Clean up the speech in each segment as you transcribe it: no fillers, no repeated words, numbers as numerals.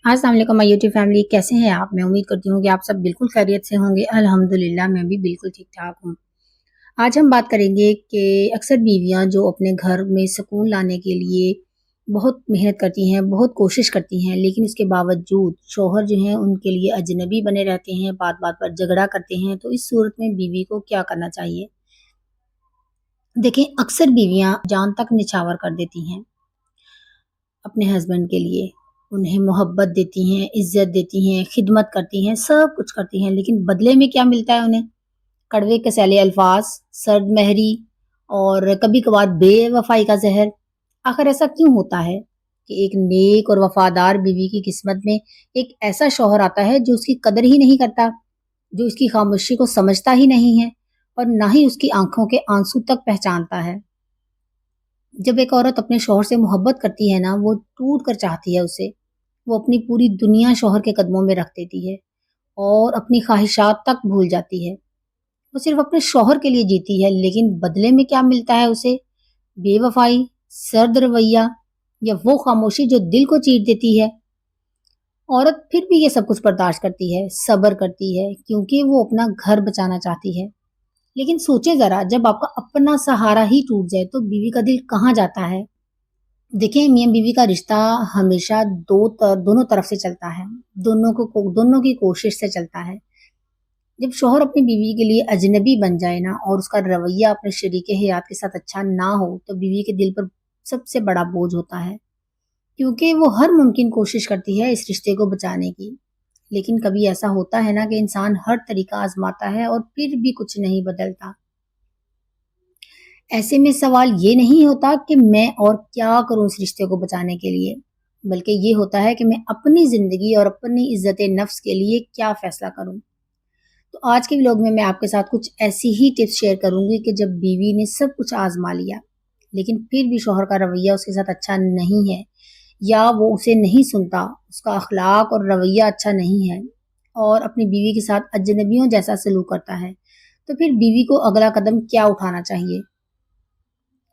अस्सलाम वालेकुम my YouTube family, कैसे हैं आप? मैं उम्मीद करती हूँ कि आप सब बिल्कुल खैरियत से होंगे। अल्हम्दुलिल्लाह मैं भी बिल्कुल ठीक-ठाक हूँ। आज हम बात करेंगे कि अक्सर बीवियाँ जो अपने घर में सुकून लाने के लिए बहुत मेहनत करती हैं, बहुत कोशिश करती हैं, लेकिन उसके बावजूद शौहर जो हैं उनके लिए अजनबी बने रहते हैं, बात-बात पर झगड़ा करते हैं, तो इस सूरत में बीवी को क्या करना चाहिए? देखें, अक्सर बीवियाँ जान तक निछावर कर देती हैं अपने हस्बैंड के लिए। उन्हें मोहब्बत देती हैं, इज़्ज़त देती हैं, खिदमत करती हैं, सब कुछ करती हैं, लेकिन बदले में क्या मिलता है उन्हें? कड़वे कसैले अल्फाज़, सर्द महरी और कभी-कभार बेवफ़ाई का ज़हर। आखिर ऐसा क्यों होता है कि एक नेक और वफ़ादार बीवी की किस्मत में एक ऐसा शौहर आता है जो उसकी कदर ही नहीं करता, जो उसकी ख़ामोशी को समझता ही नहीं है और ना ही उसकी आँखों के आंसू तक पहचानता है? जब एक औरत अपने शौहर से मोहब्बत करती है ना, वो टूट कर चाहती है उसे। वो अपनी पूरी दुनिया शौहर के कदमों में रख देती है और अपनी ख्वाहिशात तक भूल जाती है। वो सिर्फ अपने शौहर के लिए जीती है, लेकिन बदले में क्या मिलता है उसे? बेवफाई, सर्द रवैया या वो खामोशी जो दिल को चीर देती है। औरत फिर भी ये सब कुछ बर्दाश्त करती है, सब्र करती है, क्योंकि वो अपना घर बचाना चाहती है। लेकिन सोचे जरा, जब आपका अपना सहारा ही टूट जाए तो बीवी का दिल कहाँ जाता है? देखिए, मियाँ बीवी का रिश्ता हमेशा दोनों तरफ से चलता है। दोनों की कोशिश से चलता है। जब शौहर अपनी बीवी के लिए अजनबी बन जाए ना और उसका रवैया अपने शरीके हयात के साथ अच्छा ना हो, तो बीवी के दिल पर सबसे बड़ा बोझ होता है, क्योंकि वो हर मुमकिन कोशिश करती है इस रिश्ते को बचाने की। लेकिन कभी ऐसा होता है ना कि इंसान हर तरीका आजमाता है और फिर भी कुछ नहीं बदलता। ऐसे में सवाल ये नहीं होता कि मैं और क्या करूं इस रिश्ते को बचाने के लिए, बल्कि ये होता है कि मैं अपनी जिंदगी और अपनी इज्जत नफ्स के लिए क्या फैसला करूं। तो आज के व्लॉग में मैं आपके साथ कुछ ऐसी ही टिप्स शेयर करूंगी कि जब बीवी ने सब कुछ आजमा लिया, लेकिन फिर भी शौहर का रवैया उसके साथ अच्छा नहीं है, या वो उसे नहीं सुनता, उसका अखलाक और रवैया अच्छा नहीं है और अपनी बीवी के साथ अजनबियों जैसा सलूक करता है, तो फिर बीवी को अगला कदम क्या उठाना चाहिए।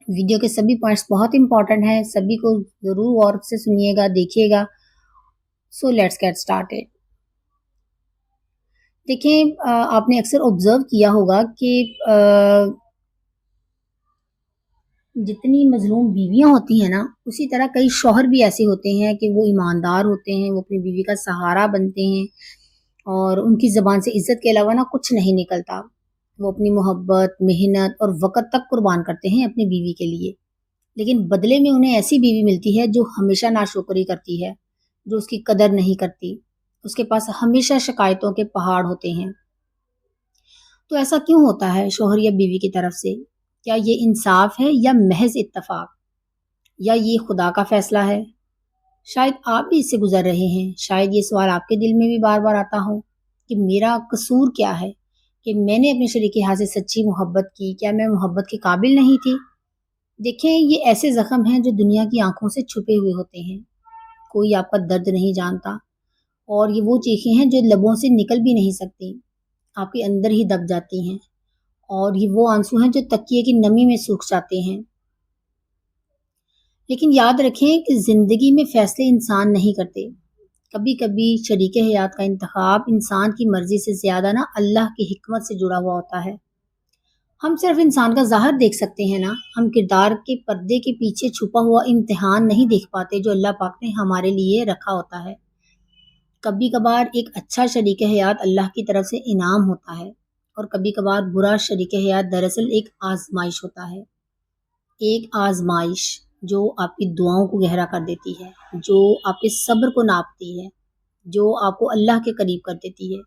वीडियो के सभी पॉइंट्स बहुत इंपॉर्टेंट हैं, सभी को जरूर गौर से सुनिएगा, देखिएगा। So let's get started. देखें, आपने अक्सर ऑब्जर्व किया होगा कि जितनी मजलूम बीवियां होती हैं ना, उसी तरह कई शौहर भी ऐसे होते हैं कि वो ईमानदार होते हैं, वो अपनी बीवी का सहारा बनते हैं और उनकी जबान से इज्जत के अलावा ना कुछ नहीं निकलता। वो अपनी मोहब्बत, मेहनत और वक़्त तक कुर्बान करते हैं अपनी बीवी के लिए। लेकिन बदले में उन्हें ऐसी बीवी मिलती है जो हमेशा नाशुक्री करती है, जो उसकी कदर नहीं करती। उसके पास हमेशा शिकायतों के पहाड़ होते हैं। तो ऐसा क्यों होता है शौहर या बीवी की तरफ से? क्या ये इंसाफ है या महज इत्तेफाक, या ये खुदा का फैसला है? शायद आप भी इससे गुजर रहे हैं। शायद ये सवाल आपके दिल में भी बार-बार आता हो कि मेरा कसूर क्या है? कि मैंने अपने शरीके हाथ से सच्ची मोहब्बत की, क्या मैं मोहब्बत के काबिल नहीं थी? देखें, ये ऐसे ज़ख्म हैं जो दुनिया की आँखों से छुपे हुए होते हैं। कोई आपका दर्द नहीं जानता और ये वो चीखें हैं जो लबों से निकल भी नहीं सकती, आपके अंदर ही दब जाती हैं। और ये वो आंसू हैं जो तकिए की नमी में सूख जाते हैं। लेकिन याद रखें कि ज़िंदगी में फ़ैसले इंसान नहीं करते। कभी-कभी शरीके हयात का इंतखाब इंसान की मर्ज़ी से ज़्यादा ना अल्लाह की हिकमत से जुड़ा हुआ होता है। हम सिर्फ इंसान का ज़ाहिर देख सकते हैं ना, हम किरदार के पर्दे के पीछे छुपा हुआ इम्तिहान नहीं देख पाते जो अल्लाह पाक ने हमारे लिए रखा होता है। कभी-कभार एक अच्छा शरीके हयात अल्लाह की तरफ से इनाम होता है और कभी-कभार बुरा शरीके हयात दरअसल एक आज़माइश होता है। एक आज़माइश जो आपकी दुआओं को गहरा कर देती है, जो आपके सब्र को नापती है, जो आपको अल्लाह के करीब कर देती है।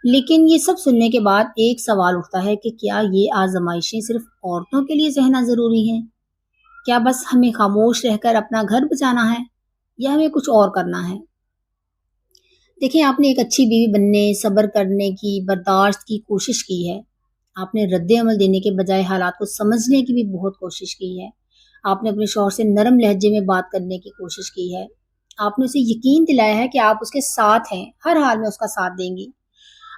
लेकिन ये सब सुनने के बाद एक सवाल उठता है कि क्या ये आज़माइशें सिर्फ़ औरतों के लिए सहना ज़रूरी हैं? क्या बस हमें खामोश रहकर अपना घर बचाना है या हमें कुछ और करना है? देखिए, आपने एक अच्छी बीवी बनने, सब्र करने की, बर्दाश्त की कोशिश की है। आपने रद्द-ए-अमल देने के बजाय हालात को समझने की भी बहुत कोशिश की है। आपने अपने शौहर से नरम लहजे में बात करने की कोशिश की है। आपने उसे यकीन दिलाया है कि आप उसके साथ हैं, हर हाल में उसका साथ देंगी।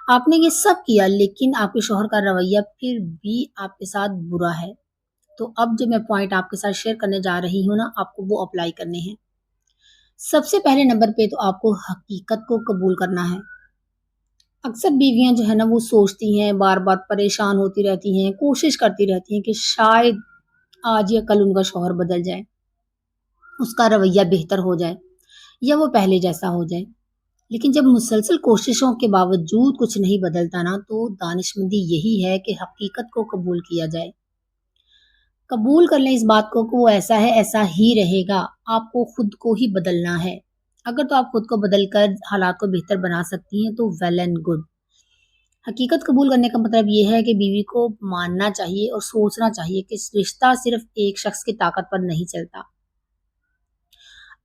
आपने ये सब किया, लेकिन आपके शौहर का रवैया फिर भी आपके साथ बुरा है। तो अब जो मैं पॉइंट आपके साथ शेयर करने जा रही हूँ ना, आपको वो अप्लाई करने हैं। सबसे पहले नंबर पे तो आपको हकीकत को कबूल करना है। अक्सर बीवियाँ जो है ना वो सोचती हैं, बार-बार परेशान होती रहती हैं, कोशिश करती रहती हैं कि शायद आज या कल उनका शौहर बदल जाए, उसका रवैया बेहतर हो जाए या वो पहले जैसा हो जाए। लेकिन जब मुसलसल कोशिशों के बावजूद कुछ नहीं बदलता ना, तो दानिशमंदी यही है कि हकीकत को कबूल किया जाए। कबूल कर लें इस बात को कि वो ऐसा है, ऐसा ही रहेगा। आपको खुद को ही बदलना है। अगर तो आप खुद को बदल कर हालात को बेहतर बना सकती हैं तो वेल एंड गुड। हकीकत कबूल करने का मतलब ये है कि बीवी को मानना चाहिए और सोचना चाहिए कि रिश्ता सिर्फ एक शख्स की ताकत पर नहीं चलता।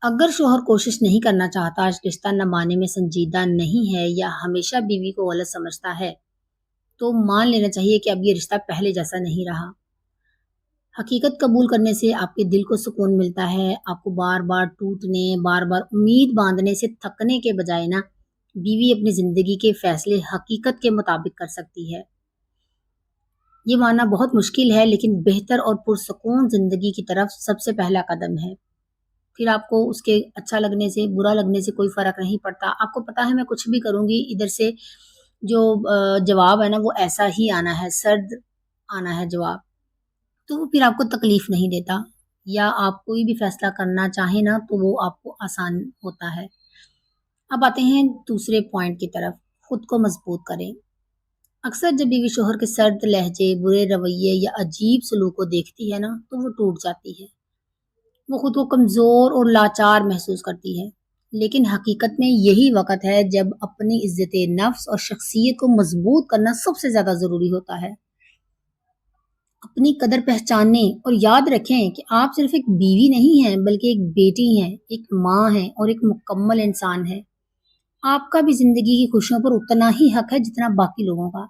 अगर शोहर कोशिश नहीं करना चाहता, रिश्ता निभाने में संजीदा नहीं है या हमेशा बीवी को गलत समझता है, तो मान लेना चाहिए कि अब ये रिश्ता पहले जैसा नहीं रहा। हकीकत कबूल करने से आपके दिल को सुकून मिलता है। आपको बार-बार टूटने, बार-बार उम्मीद बाँधने से थकने के बजाय ना, बीवी अपनी ज़िंदगी के फैसले हकीकत के मुताबिक कर सकती है। ये मानना बहुत मुश्किल है, लेकिन बेहतर और पुरसुकून ज़िंदगी की तरफ सबसे पहला कदम है। फिर आपको उसके अच्छा लगने से, बुरा लगने से कोई फ़र्क नहीं पड़ता। आपको पता है मैं कुछ भी करूँगी, इधर से जो जवाब है ना वो ऐसा ही आना है, सर्द आना है जवाब। तो वो फिर आपको तकलीफ नहीं देता, या आप कोई भी फैसला करना चाहें ना तो वो आपको आसान होता है। अब आते हैं दूसरे पॉइंट की तरफ, खुद को मजबूत करें। अक्सर जब बीवी शोहर के सर्द लहजे, बुरे रवैये या अजीब सलूक को देखती है ना तो वो टूट जाती है। वो खुद को कमजोर और लाचार महसूस करती है। लेकिन हकीकत में यही वक्त है जब अपनी इज्जत नफ्स और शख्सियत को मजबूत करना सबसे ज्यादा जरूरी होता है। अपनी कदर पहचानें और याद रखें कि आप सिर्फ एक बीवी नहीं हैं, बल्कि एक बेटी हैं, एक माँ हैं और एक मुकम्मल इंसान है। आपका भी जिंदगी की खुशियों पर उतना ही हक है जितना बाकी लोगों का।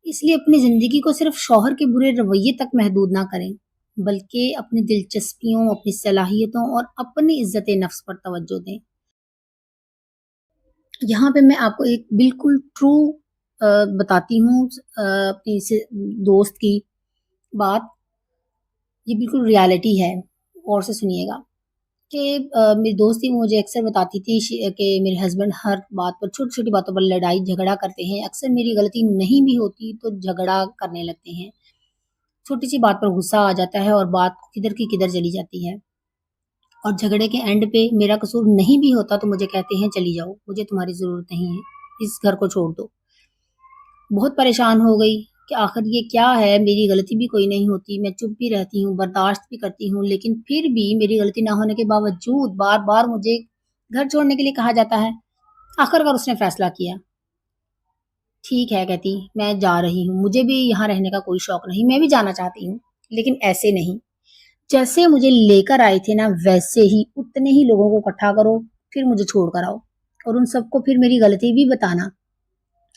इसलिए अपनी जिंदगी को सिर्फ शौहर के बुरे रवैये तक महदूद ना करें, बल्कि अपनी दिलचस्पियों, अपनी सलाहियतों और अपनी इज्जत नफ्स पर तवज्जो दें। यहाँ पे मैं आपको एक बिल्कुल ट्रू बताती हूँ, अपनी दोस्त की बात। ये बिल्कुल रियलिटी है, गौर से सुनिएगा। कि मेरी दोस्त थी, वो मुझे अक्सर बताती थी कि मेरे हस्बैंड हर बात पर, छोटी-छोटी बातों पर लड़ाई झगड़ा करते हैं। अक्सर मेरी गलती नहीं भी होती तो झगड़ा करने लगते हैं। छोटी-सी बात पर गुस्सा आ जाता है और बात किधर की किधर चली जाती है। और झगड़े के एंड पे मेरा कसूर नहीं भी होता तो मुझे कहते हैं चली जाओ, मुझे तुम्हारी ज़रूरत नहीं है, इस घर को छोड़ दो। बहुत परेशान हो गई कि आखिर ये क्या है, मेरी गलती भी कोई नहीं होती, मैं चुप भी रहती हूँ, बर्दाश्त भी करती हूँ, लेकिन फिर भी मेरी गलती ना होने के बावजूद बार-बार मुझे घर छोड़ने के लिए कहा जाता है। आखिरकार उसने फैसला किया, ठीक है कहती, मैं जा रही हूँ, मुझे भी यहाँ रहने का कोई शौक नहीं, मैं भी जाना चाहती हूँ, लेकिन ऐसे नहीं। जैसे मुझे लेकर आए थे ना वैसे ही उतने ही लोगों को इकट्ठा करो, फिर मुझे छोड़ कर आओ, और उन सबको फिर मेरी गलती भी बताना।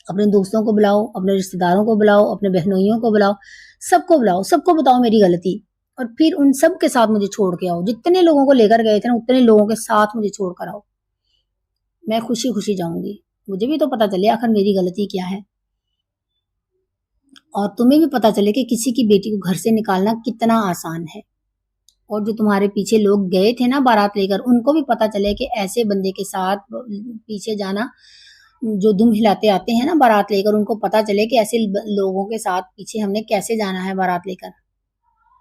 अपने दोस्तों को बुलाओ, अपने रिश्तेदारों को बुलाओ, अपने बहनोइयों को बुलाओ, सबको बताओ मेरी गलती, और फिर उन सब के साथ मुझे छोड़ के आओ। जितने लोगों को लेकर गए थे ना उतने लोगों के साथ मुझे छोड़ कर आओ। मैं खुशी-खुशी जाऊँगी। मुझे भी तो पता चले आखिर मेरी गलती क्या है, और तुम्हें भी पता चले कि किसी की बेटी को घर से निकालना कितना आसान है। और जो तुम्हारे पीछे लोग गए थे ना बारात लेकर, उनको भी पता चले कि ऐसे बंदे के साथ पीछे जाना, जो दुम हिलाते आते हैं ना बारात लेकर, उनको पता चले कि ऐसे लोगों के साथ पीछे हमने कैसे जाना है बारात लेकर।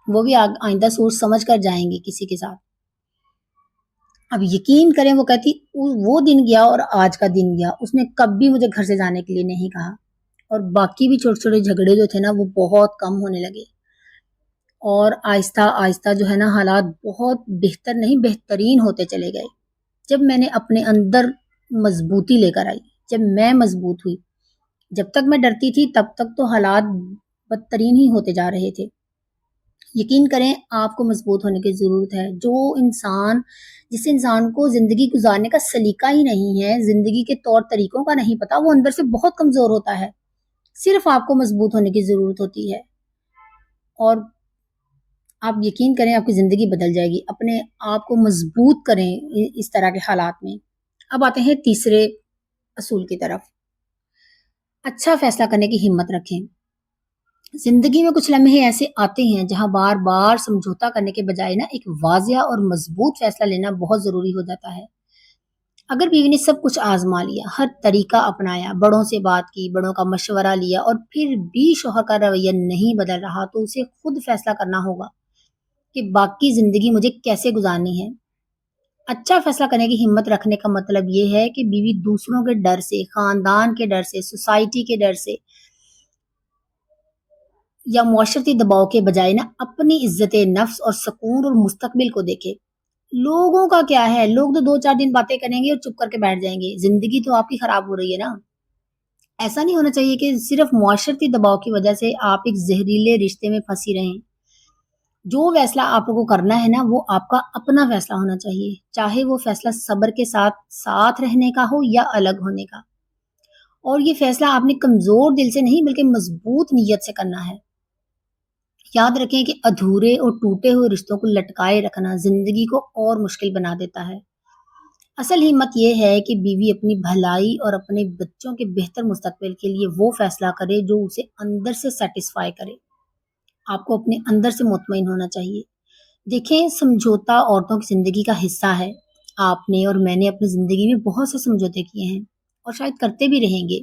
वो भी आइंदा सोच समझ कर जाएंगे किसी के साथ। अब यकीन करें, वो कहती वो दिन गया और आज का दिन गया, उसने कभी मुझे घर से जाने के लिए नहीं कहा। और बाकी भी छोटे छोटे झगड़े जो थे ना वो बहुत कम होने लगे, और आहिस्ता आहिस्ता जो है ना हालात बहुत बेहतर नहीं बेहतरीन होते चले गए। जब मैंने अपने अंदर मजबूती लेकर आई, जब मैं मजबूत हुई, जब तक मैं डरती थी तब तक तो हालात बदतरीन ही होते जा रहे थे। यकीन करें, आपको मजबूत होने की ज़रूरत है। जिस इंसान को ज़िंदगी गुजारने का सलीका ही नहीं है, ज़िंदगी के तौर तरीकों का नहीं पता, वो अंदर से बहुत कमज़ोर होता है। सिर्फ आपको मजबूत होने की ज़रूरत होती है, और आप यकीन करें आपकी ज़िंदगी बदल जाएगी। अपने आप को मजबूत करें इस तरह के हालात में। अब आते हैं तीसरे असूल की तरफ। अच्छा फैसला करने की हिम्मत रखें। जिंदगी में कुछ लम्हे ऐसे आते हैं जहां बार बार समझौता करने के बजाय ना एक वाजिया और मजबूत फैसला लेना बहुत जरूरी हो जाता है। اگر بیوی نے سب کچھ آزما لیا، ہر طریقہ اپنایا، بڑوں سے بات کی، بڑوں کا مشورہ لیا اور پھر بھی شوہر کا رویہ نہیں بدل رہا، تو اسے خود فیصلہ کرنا ہوگا کہ باقی زندگی مجھے کیسے گزارنی ہے۔ اچھا فیصلہ کرنے کی ہمت رکھنے کا مطلب یہ ہے کہ بیوی دوسروں کے ڈر سے، خاندان کے ڈر سے، سوسائٹی کے ڈر سے یا معاشرتی دباؤ کے بجائے نا اپنی عزت نفس اور سکون اور مستقبل کو دیکھے۔ لوگوں کا کیا ہے، لوگ تو 2-4 دن باتیں کریں گے اور چپ کر کے بیٹھ جائیں گے، زندگی تو آپ کی خراب ہو رہی ہے نا۔ ایسا نہیں ہونا چاہیے کہ صرف معاشرتی دباؤ کی وجہ سے آپ ایک زہریلے رشتے میں پھنسی رہیں۔ جو فیصلہ آپ کو کرنا ہے نا وہ آپ کا اپنا فیصلہ ہونا چاہیے، چاہے وہ فیصلہ صبر کے ساتھ ساتھ رہنے کا ہو یا الگ ہونے کا۔ اور یہ فیصلہ آپ نے کمزور دل سے نہیں بلکہ مضبوط نیت سے کرنا ہے۔ یاد رکھیں کہ ادھورے اور ٹوٹے ہوئے رشتوں کو لٹکائے رکھنا زندگی کو اور مشکل بنا دیتا ہے۔ اصل ہمت یہ ہے کہ بیوی اپنی بھلائی اور اپنے بچوں کے بہتر مستقبل کے لیے وہ فیصلہ کرے جو اسے اندر سے سیٹسفائی کرے۔ آپ کو اپنے اندر سے مطمئن ہونا چاہیے۔ دیکھیں، سمجھوتا عورتوں کی زندگی کا حصہ ہے۔ آپ نے اور میں نے اپنی زندگی میں بہت سے سمجھوتے کیے ہیں اور شاید کرتے بھی رہیں گے۔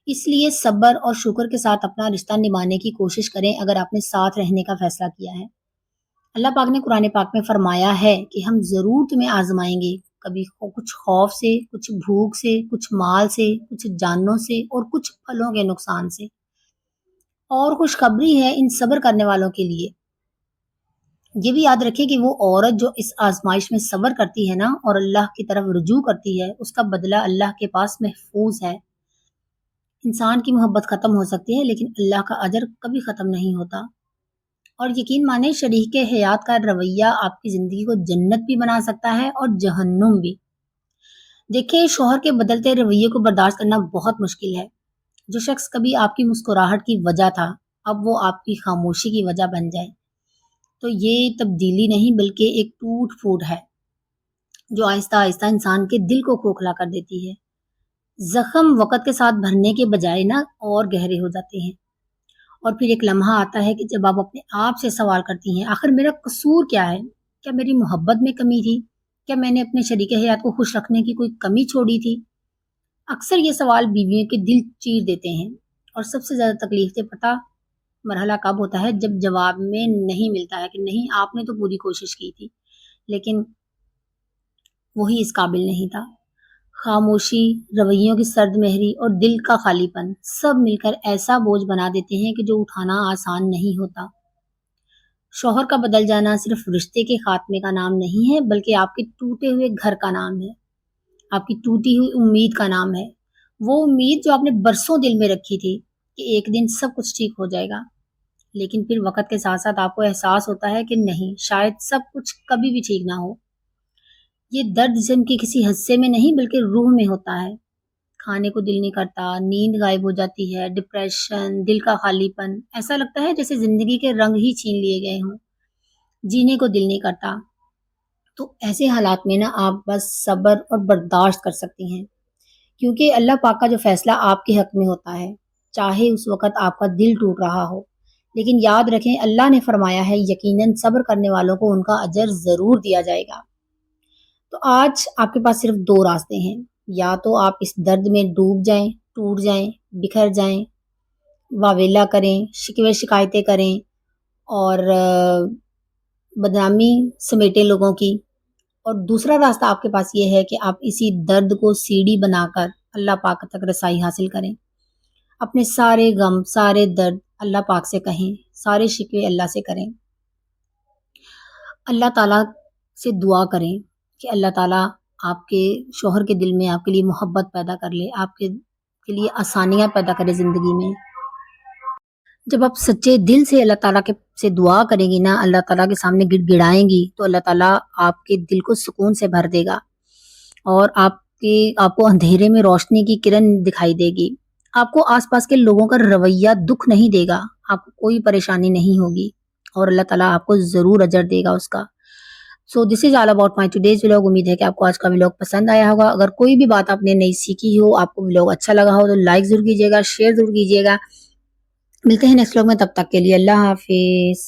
اس لیے صبر اور شکر کے ساتھ اپنا رشتہ نبھانے کی کوشش کریں اگر آپ نے ساتھ رہنے کا فیصلہ کیا ہے۔ اللہ پاک نے قرآن پاک میں فرمایا ہے کہ ہم ضرور تمہیں آزمائیں گے، کبھی کچھ خوف سے، کچھ بھوک سے، کچھ مال سے، کچھ جانوں سے اور کچھ پھلوں کے نقصان سے۔ اور خوشخبری ہے ان صبر کرنے والوں کے لیے۔ یہ بھی یاد رکھیں کہ وہ عورت جو اس آزمائش میں صبر کرتی ہے نا اور اللہ کی طرف رجوع کرتی ہے، اس کا بدلہ اللہ کے پاس محفوظ ہے۔ انسان کی محبت ختم ہو سکتی ہے لیکن اللہ کا اجر کبھی ختم نہیں ہوتا۔ اور یقین مانیں، شریک حیات کا رویہ آپ کی زندگی کو جنت بھی بنا سکتا ہے اور جہنم بھی۔ دیکھیں، شوہر کے بدلتے رویے کو برداشت کرنا بہت مشکل ہے۔ جو شخص کبھی آپ کی مسکراہٹ کی وجہ تھا، اب وہ آپ کی خاموشی کی وجہ بن جائے، تو یہ تبدیلی نہیں بلکہ ایک ٹوٹ پھوٹ ہے جو آہستہ آہستہ انسان کے دل کو کھوکھلا کر دیتی ہے۔ زخم وقت کے ساتھ بھرنے کے بجائے نا اور گہرے ہو جاتے ہیں، اور پھر ایک لمحہ آتا ہے کہ جب آپ اپنے آپ سے سوال کرتی ہیں، آخر میرا قصور کیا ہے؟ کیا میری محبت میں کمی تھی؟ کیا میں نے اپنے شریک حیات کو خوش رکھنے کی کوئی کمی چھوڑی تھی؟ اکثر یہ سوال بیویوں کے دل چیر دیتے ہیں، اور سب سے زیادہ تکلیف دہ پتہ مرحلہ کب ہوتا ہے؟ جب جواب میں نہیں ملتا ہے کہ نہیں، آپ نے تو پوری کوشش کی تھی لیکن وہی اس قابل نہیں تھا۔ خاموشی، رویوں کی سرد مہری اور دل کا خالی پن سب مل کر ایسا بوجھ بنا دیتے ہیں کہ جو اٹھانا آسان نہیں ہوتا۔ شوہر کا بدل جانا صرف رشتے کے خاتمے کا نام نہیں ہے بلکہ آپ کے ٹوٹے ہوئے گھر کا نام ہے، آپ کی ٹوٹی ہوئی امید کا نام ہے۔ وہ امید جو آپ نے برسوں دل میں رکھی تھی کہ ایک دن سب کچھ ٹھیک ہو جائے گا، لیکن پھر وقت کے ساتھ ساتھ آپ کو احساس ہوتا ہے کہ نہیں، شاید سب کچھ کبھی بھی ٹھیک نہ ہو۔ یہ درد جسم کے کسی حصے میں نہیں بلکہ روح میں ہوتا ہے۔ کھانے کو دل نہیں کرتا، نیند غائب ہو جاتی ہے، ڈپریشن، دل کا خالی پن، ایسا لگتا ہے جیسے زندگی کے رنگ ہی چھین لیے گئے ہوں، جینے کو دل نہیں کرتا۔ تو ایسے حالات میں نا آپ بس صبر اور برداشت کر سکتی ہیں، کیونکہ اللہ پاک کا جو فیصلہ آپ کے حق میں ہوتا ہے، چاہے اس وقت آپ کا دل ٹوٹ رہا ہو، لیکن یاد رکھیں اللہ نے فرمایا ہے یقیناً صبر کرنے والوں کو ان کا اجر ضرور دیا جائے گا۔ تو آج آپ کے پاس صرف 2 راستے ہیں، یا تو آپ اس درد میں ڈوب جائیں، ٹوٹ جائیں، بکھر جائیں، واویلا کریں، شکوے شکایتیں کریں اور بدنامی سمیٹیں لوگوں کی، اور دوسرا راستہ آپ کے پاس یہ ہے کہ آپ اسی درد کو سیڑھی بنا کر اللہ پاک تک رسائی حاصل کریں، اپنے سارے غم، سارے درد اللہ پاک سے کہیں، سارے شکوے اللہ سے کریں، اللہ تعالیٰ سے دعا کریں کہ اللہ تعالیٰ آپ کے شوہر کے دل میں آپ کے لیے محبت پیدا کر لے، آپ کے لیے آسانیاں پیدا کرے زندگی میں۔ جب آپ سچے دل سے اللہ تعالیٰ سے دعا کریں گی نا، اللہ تعالیٰ کے سامنے گڑ گڑائیں گی، تو اللہ تعالیٰ آپ کے دل کو سکون سے بھر دے گا اور آپ کو اندھیرے میں روشنی کی کرن دکھائی دے گی۔ آپ کو آس پاس کے لوگوں کا رویہ دکھ نہیں دے گا، آپ کو کوئی پریشانی نہیں ہوگی اور اللہ تعالیٰ آپ کو ضرور اجر دے گا اس کا۔ So this is all about my today's vlog. امید ہے کہ آپ کو آج کا ولاگ پسند آیا ہوگا۔ اگر کوئی بھی بات آپ نے نئی سیکھی ہو، آپ کو ولاگ اچھا لگا ہو، تو لائک ضرور کیجیے گا، شیئر ضرور کیجیے گا۔ ملتے ہیں نیکسٹ ولاگ میں، تب تک کے لیے اللہ حافظ۔